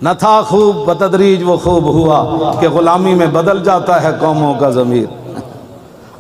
نہ تھا خوب بتدریج وہ خوب ہوا کہ غلامی میں بدل جاتا ہے قوموں کا ضمیر.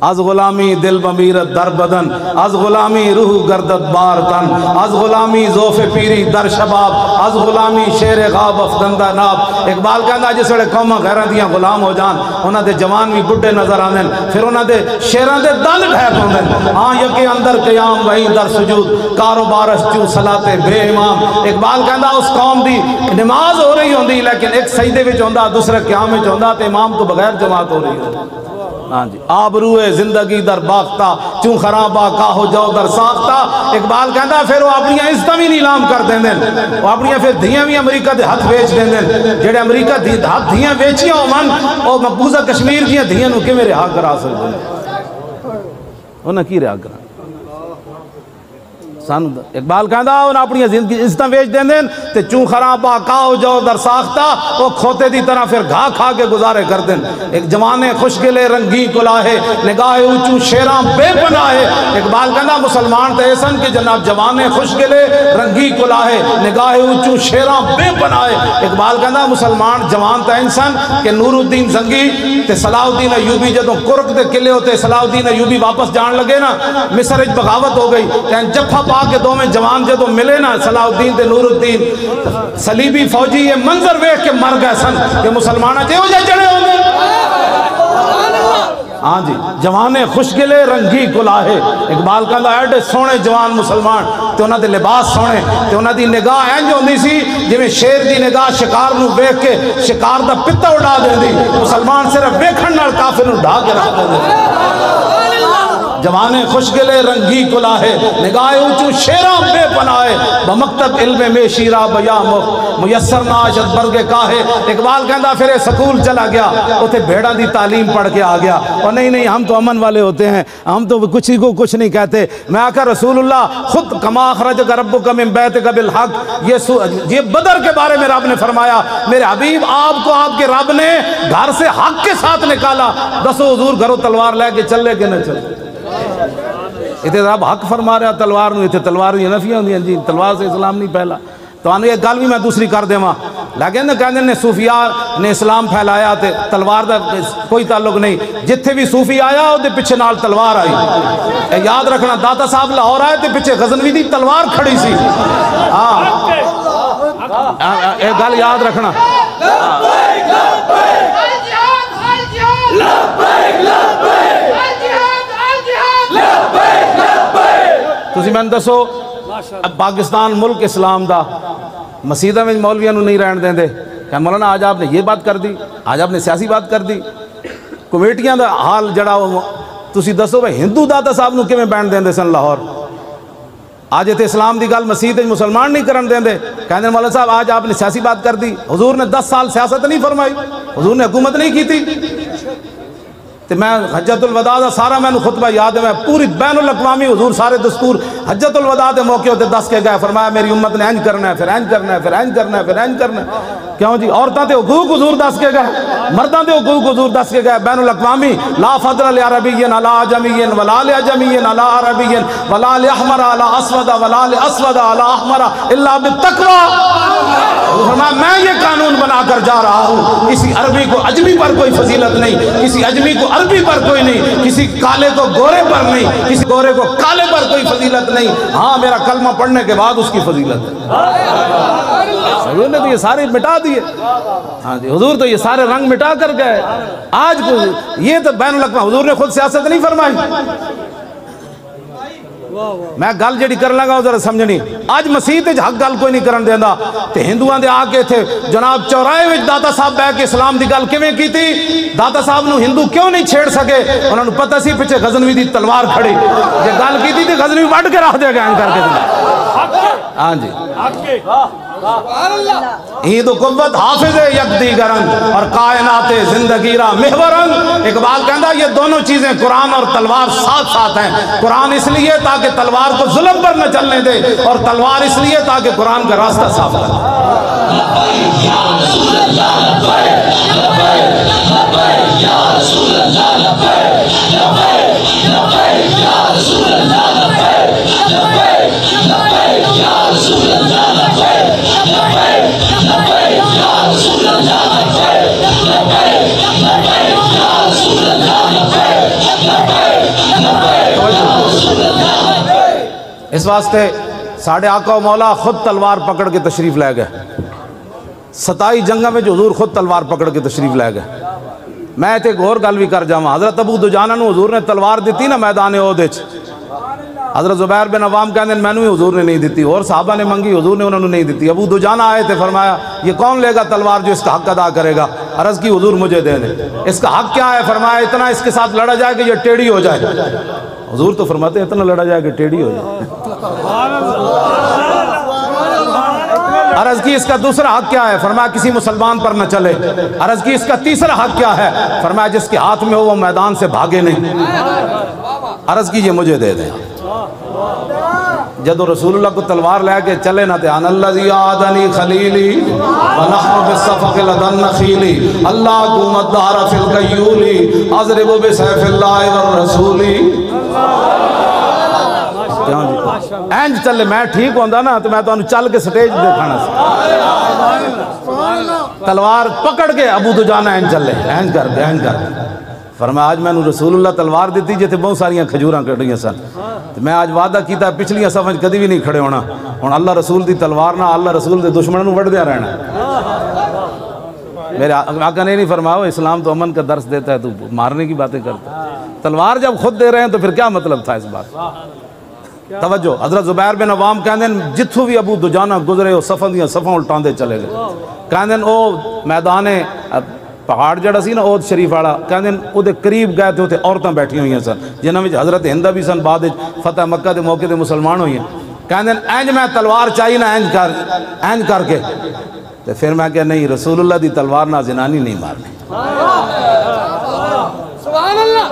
از غلامی دل بمیرت در بدن، از غلامی روح گردت بار تن، از غلامی ذوف پیری در شباب، از غلامی شیر غاب افدندہ ناب. اقبال کہندا جس ویلے قوماں غیراں دیاں غلام ہو جان انہاں دے جوان بھی بڈھے نظر آندے پھر انہاں دے شیراں دے دند ڈھہ پوندے. ہاں یکے اندر قیام وہیں در سجود کاروبارش چوں صلاتے بے امام. اقبال کہندا اس قوم دی نماز ہو رہی ہوندی لیکن ایک سجدے وچ ہوندا دوسرے قیام وچ ہوندا تے امام تو بغیر جماعت ہو رہی ہوندی. ہاں جی آبروئے زندگی در باختہ چوں خرابہ کاہو جو در ساختہ. اقبال کہندا پھر وہ اپنی عزتاں بھی نیلام کر دیں وہ اپنی پھر دھیاں بھی امریکہ دے ہاتھ بیچ دیں جڑے امریکہ دے ہاتھ دھیاں بیچیاں ہومن او مقبوضہ کشمیر دیاں دھیاں نو کیویں رہا کرا سکدے ہیں انہاں کی رہا کرا سان. اقبال کہندا انہاں اپنی عزتاں بیچ دیں تے چوں خرابہ کاہو جو در ساختہ وہ کھوتے دی طرح پھر گھا کھا کے گزارے کر دیں. ایک جوانے خوش گلے رنگی کلاہے نگاہ اونچوں شیراں بے پناہے. اقبال کہندا مسلمان تے ایسن کہ جناب جوانے خوش گلے رنگی کلاہے نگاہ اونچوں شیراں بے پناہے. اقبال کہندا مسلمان جوان تے انسان کہ نور الدین زنگی تے صلاح الدین ایوبی جدوں کرک دے قلعے ہوتے صلاح الدین ایوبی واپس جان لگے نا مصر وچ بغاوت ہو گئی تے جفا کے دو میں جوان جدو ملے نا صلاح الدین تے نور الدین صلیبی فوجی یہ منظر ویکھ کے مر گئے سن کہ مسلمانہ جے ہو جائے چڑھے ہوں گے. ہاں جی جوانے خوش گلے رنگی کلاہے. اقبال کہندا ایڈے سونے جوان مسلمان تے انہاں دے لباس سونے تے انہاں دی نگاہ اینج ہوندی سی جویں شیر دی نگاہ شکار نو ویکھ کے شکار دا پتا اڑا دیندی. مسلمان صرف ویکھن نال کافر نو ڈھا کے رکھ دیندے. جوانے خوش گلے رنگی کلاہے نگاہ اونچوں شیراں بے پناہے بمکتب علم میں شیرہ بیا میسر ناشد برگ کاہے. اقبال کہندا پھر سکول چلا گیا اوتھے بھیڑاں دی تعلیم پڑھ کے آ گیا اور نہیں ہم تو امن والے ہوتے ہیں ہم تو کچھ ہی کو کچھ نہیں کہتے. میں آقا رسول اللہ خود کما اخرجک ربک من بیتک بالحق یہ بدر کے بارے میں رب نے فرمایا میرے حبیب آپ کو آپ کے رب نے گھر سے حق کے ساتھ نکالا. دسو حضور گھروں تلوار لے کے چلے کہ نہ چلے. اتنے رب حق فرما رہا تلوار نو اتنے تلوار دی نفیاں ہوندیاں جی تلوار سے اسلام نہیں پھیلا. تو انہوں یہ گل بھی میں دوسری کر دے لیکن کہندے نے صوفیاء نے اسلام پھیلایا تے تلوار دا کوئی تعلق نہیں. جتھے بھی صوفی آیا او دے پیچھے نال تلوار آئی. یاد رکھنا داتا صاحب لاہور آئے تے پیچھے غزنوی دی تلوار کھڑی سی. ہاں اے گل یاد رکھنا. تسی میں دسو پاکستان ملک اسلام دا مسیدہ میں مولویاں نو نہیں رہن دیں دے کہ مولانا آج آپ نے یہ بات کر دی آج آپ نے سیاسی بات کر دی. کمیٹیاں دا حال جڑا تسی دسو بھائی ہندو داتا صاحب نو کیویں بین دیں دے سن لاہور. آج تے اسلام دی گل مسیح مسلمان نہیں کرن دیں دے کہندے مولانا صاحب آج آپ نے سیاسی بات کر دی. حضور نے 10 سال سیاست نہیں فرمائی حضور نے حکومت نہیں کی تھی. تو میں حجت الوداع دا سارا میں خطبہ یاد ہے میں پوری بین الاقوامی حضور سارے دستور حجت الوداع دے موقع ہوتے 10 کے گئے فرمایا میری امت نے انج کرنا ہے پھر انج کرنا ہے پھر انج کرنا ہے پھر انج کرنا ہے. کیوں جی عورتاں تے حقوق حضور 10 کے گئے مرداں تے حقوق حضور 10 کے گئے. بین الاقوامی لا فضل لعربی علی عجمی ولا لعجمی علی عربی ولا لاحمر علی اسود ولا لاسود علی احمر الا بالتقوی. فرمایا میں یہ قانون بنا کر جا رہا ہوں کسی عربی کو اجمی پر کوئی فضیلت نہیں کسی اجمی کو عربی پر کوئی نہیں کسی کالے کو گورے پر نہیں کسی گورے کو کالے پر کوئی فضیلت نہیں. ہاں میرا کلمہ پڑھنے کے بعد اس کی فضیلت ہے. حضور نے تو یہ سارے مٹا دیے. ہاں جی حضور تو یہ سارے رنگ مٹا کر گئے. آج کو یہ تو بین الاقوامی حضور نے خود سیاست نہیں فرمائی. میں گل جڑی کر لگا ذرا سمجھنی اج مسیح تے حق گل کوئی نہیں کرن دیندا تے ہندوؤں دے آ کے تھے جناب چوراہے وچ داتا صاحب بیٹھ کے اسلام دی گل کیویں کیتی. داتا صاحب نو ہندو کیوں نہیں چھیڑ سکے انہاں نو پتہ سی پیچھے غزنوی دی تلوار کھڑی جے گل کیتی تے غزنوی وڈ کے رکھ دے گا کر کے. ہاں جی عید و قوت حافظ یک دیگرن اور کائنات زندگی را محورن. اقبال کہندا یہ دونوں چیزیں قرآن اور تلوار ساتھ ساتھ ہیں. قرآن اس لیے تاکہ تلوار کو ظلم پر نہ چلنے دے اور تلوار اس لیے تاکہ قرآن کا راستہ صاف کرے. اس واسطے ساڑھے آقا و مولا خود تلوار پکڑ کے تشریف لے گئے 27 جنگاں میں جو حضور خود تلوار پکڑ کے تشریف لے گئے. میں تے ایک اور گل بھی کر جاواں. حضرت ابو دجانہ نو حضور نے تلوار دیتی نا میدان احد وچ, حضرت زبیر بن عوام کہندے مینوں ہی حضور نے نہیں دیتی, اور صحابہ نے منگی, حضور نے انہوں نے نہیں دیتی. ابو دجانہ آئے تھے, فرمایا یہ کون لے گا تلوار جو اس کا حق ادا کرے گا؟ عرض کی حضور مجھے دے دیں. اس کا حق کیا ہے؟ فرمایا اتنا اس کے ساتھ لڑا جائے کہ یہ ٹیڑھی ہو جائے. حضور تو فرماتے اتنا لڑا جائے کہ ٹیڑھی ہو جائے. عرض کی اس کا دوسرا حق کیا ہے؟ فرمایا کسی مسلمان پر نہ چلے. عرض کی اس کا تیسرا حق کیا ہے؟ فرمایا جس کے ہاتھ میں ہو وہ میدان سے بھاگے نہیں. عرض کی یہ مجھے دے دیں. جدو رسول اللہ کو تلوار لے کے چلے نہ تے ان الذی عادنی خلیلی ونحن بالصفق لدن نخیلی اللہ قومت دار فی القیولی اضرب بسیف اللہ والرسولی. اینج چلے میں ٹھیک ہوندا نا تو میں تو چل کے سٹیج دیکھانا تلوار پکڑ کے ابو دجانہ اینج چلے اینج کر کے اینج کر کے. فرمایا آج میں نے رسول اللہ تلوار دیتی جیتے بہت ساریاں کھجوراں کٹیاں سن. میں آج وعدہ کیتا پچھلیاں صفاں کدی بھی نہیں کھڑے ہونا. ہن اللہ رسول دی تلوار نہ اللہ رسول دے دشمنوں نوں وڈدیا رہنا. میرے آقا نے نہیں فرمایا اسلام تو امن کا درس دیتا ہے, تو مارنے کی باتیں کرتا ہے. تلوار جب خود دے رہے ہیں تو پھر کیا مطلب تھا اس بات؟ توجہ. حضرت زبیر بن عوام کہندے جتھوں بھی ابو دجانہ گزرے وہ صفاں دیاں صفاں الٹاندے چلے گئے. کہندے او میدان پہاڑ جڑا سی نا عہد شریف والا, کہندے او دے قریب گئے تے اوتے عورتاں بیٹھی ہوئی سن جنہاں وچ حضرت ہندہ بھی سن, بعد فتح مکہ دے موقع تے مسلمان ہوئی ہیں. کہندے اینج میں تلوار چاہیے نا اینج کر کے. تے پھر میں کہ نہیں رسول اللہ دی تلوار نہ زنانی نہیں مارنی. سبحان اللہ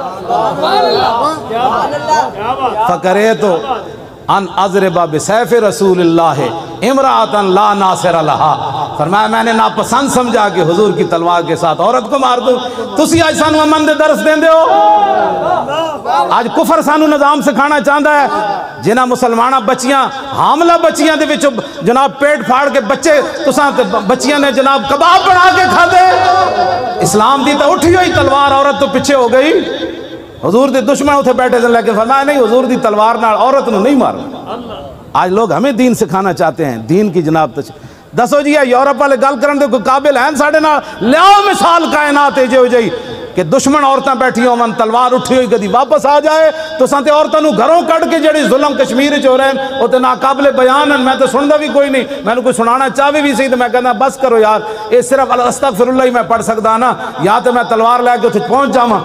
فکرے تو ان اضرب بسیف رسول اللہ امرأۃ لا ناصر لہا. فرمایا میں نے ناپسند سمجھا کہ حضور کی تلوار کے ساتھ عورت کو مار دوں. تسی آج سانو امن دے درس دین دے ہو. آج کفر سانو نظام سکھانا چاہتا ہے. جنہ مسلمانہ بچیاں حاملہ بچیاں دے وچ جناب پیٹ پھاڑ کے بچے تساں بچیاں نے جناب کباب بنا کے کھا دے. اسلام دی تو اٹھی ہوئی تلوار, عورت تو پیچھے ہو گئی. حضور دے دشمن اتھے بیٹھے تھے لیکن فرمایا نہیں حضور دی تلوار نال عورت نو نہیں مارنا. آج لوگ ہمیں دین سکھانا چاہتے ہیں, دین کی جناب دسو جی یورپ والے گل کرن دے کوئی قابل ہیں ساڑھے نال؟ لیاؤ مثال کائنات ہے جو جائی کہ دشمن عورتاں بیٹھی ہوں تلوار اٹھی ہوئی کدی واپس آ جائے تو سانتے عورتوں نو گھروں کٹ کے جڑی ظلم کشمیر چ ہو رہے ہیں وہ تے ناقابل بیان ہیں. میں تو سندا بھی کوئی نہیں, میں نے کوئی سنانا چاہے بھی سی تو میں کہنا بس کرو یار, یہ صرف استغفر اللہ ہی میں پڑھ سکدا نا, یا تو میں تلوار لے کے اتنے پہنچ جاواں.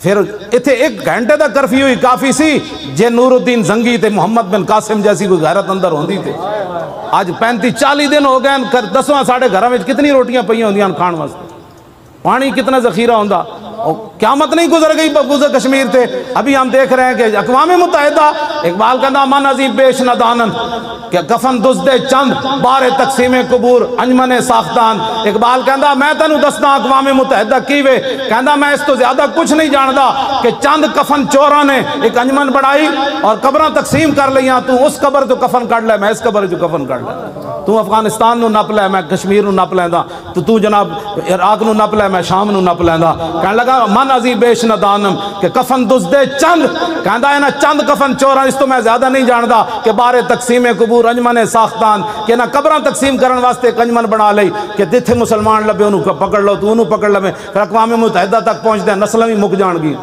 پھر اتھے 1 گھنٹے دا کرفیو ہی کافی سی جے نور الدین زنگی تے محمد بن قاسم جیسی کوئی غیرت اندر ہوندی تھے. آج 35-40 دن ہو گئے, دسواں ساڑھے گھراں وچ کتنی روٹیاں پئیاں ہوندیاں کھان واسطے, پانی کتنا ذخیرہ ہوندا. قیامت نہیں گزر گئی بغوزہ کشمیر تے. ابھی ہم دیکھ رہے ہیں کہ اقوام متحدہ اقبال کہندا من عظیم بیش ندانن کہ کفن دزدے چند بار تقسیم قبور انجمن ساختان. اقبال کہندا میں تینوں دسدا اقوام متحدہ کیوے, کہندا میں اس تو زیادہ کچھ نہیں جاندا کہ چند کفن چوراں نے ایک انجمن بڑھائی اور قبراں تقسیم کر لیاں. تو اس قبر تو کفن کڈ لے, میں اس قبر جو کفن کڈ لے. تو افغانستان نو نپ لے, میں کشمیر نو نپ لیندا. تو جناب عراق نو نپ لے, میں شام نو نپ لیندا. کہنے لگا من عظیم بیش ندانم کہ کفن دزدے چند, کہندا ہے نا چند کفن چوراں اس تو میں زیادہ نہیں جاندا کہ بارے تقسیم قبور انجمن ساختان کہ نہ قبراں تقسیم کرن واسطے ایک انجمن بنا لئی کہ جتھے مسلمان لبے انہوں پکڑ لو تو انہوں پکڑ لے. پھر اقوام متحدہ تک پہنچ دے نسلیں بھی مک جان گی.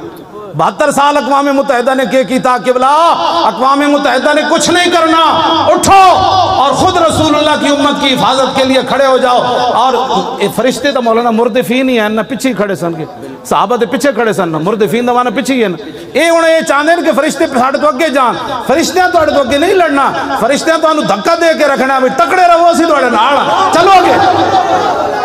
72 سال اقوام متحدہ نے کیتا کہ بلا اقوام متحدہ نے کچھ نہیں کرنا, اٹھو اور خود رسول اللہ کی امت کی حفاظت کے لیے کھڑے ہو جاؤ. اور فرشتے تو مولانا مردفین ہی ہیں نا, پیچھے کھڑے سن کے صحابہ دے پیچھے کھڑے سن, مردفین دا معنی پیچھے ہی ہے نا. اے انہیں یہ چاہتے ہیں کہ فرشتے ساڈے تو اگے جان. فرشتے تواڈے تو اگے نہیں لڑنا, فرشتے تانوں دھکا دے کے رکھنا ہے, تکڑے رہو اسی تواڈے نال, چلو گے.